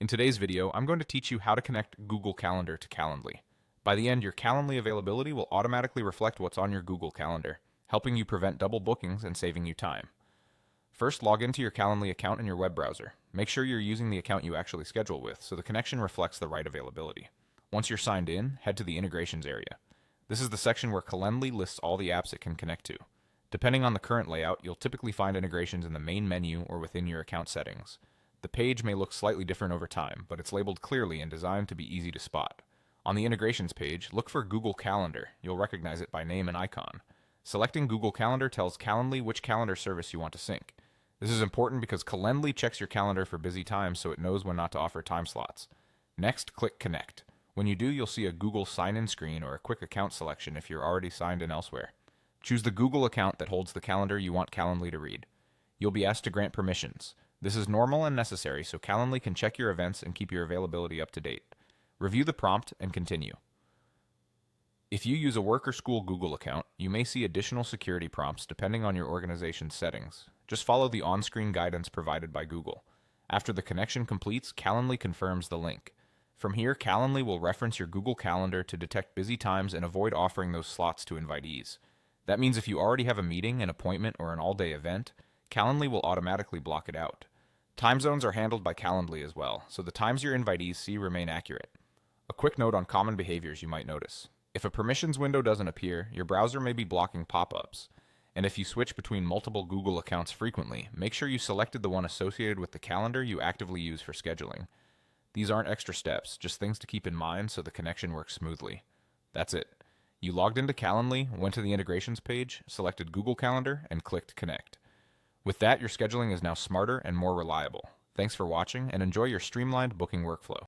In today's video, I'm going to teach you how to connect Google Calendar to Calendly. By the end, your Calendly availability will automatically reflect what's on your Google Calendar, helping you prevent double bookings and saving you time. First, log into your Calendly account in your web browser. Make sure you're using the account you actually schedule with, so the connection reflects the right availability. Once you're signed in, head to the Integrations area. This is the section where Calendly lists all the apps it can connect to. Depending on the current layout, you'll typically find integrations in the main menu or within your account settings. The page may look slightly different over time, but it's labeled clearly and designed to be easy to spot. On the Integrations page, look for Google Calendar. You'll recognize it by name and icon. Selecting Google Calendar tells Calendly which calendar service you want to sync. This is important because Calendly checks your calendar for busy times so it knows when not to offer time slots. Next, click Connect. When you do, you'll see a Google sign-in screen or a quick account selection if you're already signed in elsewhere. Choose the Google account that holds the calendar you want Calendly to read. You'll be asked to grant permissions. This is normal and necessary so Calendly can check your events and keep your availability up to date. Review the prompt and continue. If you use a work or school Google account, you may see additional security prompts depending on your organization's settings. Just follow the on-screen guidance provided by Google. After the connection completes, Calendly confirms the link. From here, Calendly will reference your Google Calendar to detect busy times and avoid offering those slots to invitees. That means if you already have a meeting, an appointment, or an all-day event, Calendly will automatically block it out. Time zones are handled by Calendly as well, so the times your invitees see remain accurate. A quick note on common behaviors you might notice. If a permissions window doesn't appear, your browser may be blocking pop-ups. And if you switch between multiple Google accounts frequently, make sure you selected the one associated with the calendar you actively use for scheduling. These aren't extra steps, just things to keep in mind so the connection works smoothly. That's it. You logged into Calendly, went to the integrations page, selected Google Calendar, and clicked Connect. With that, your scheduling is now smarter and more reliable. Thanks for watching, and enjoy your streamlined booking workflow.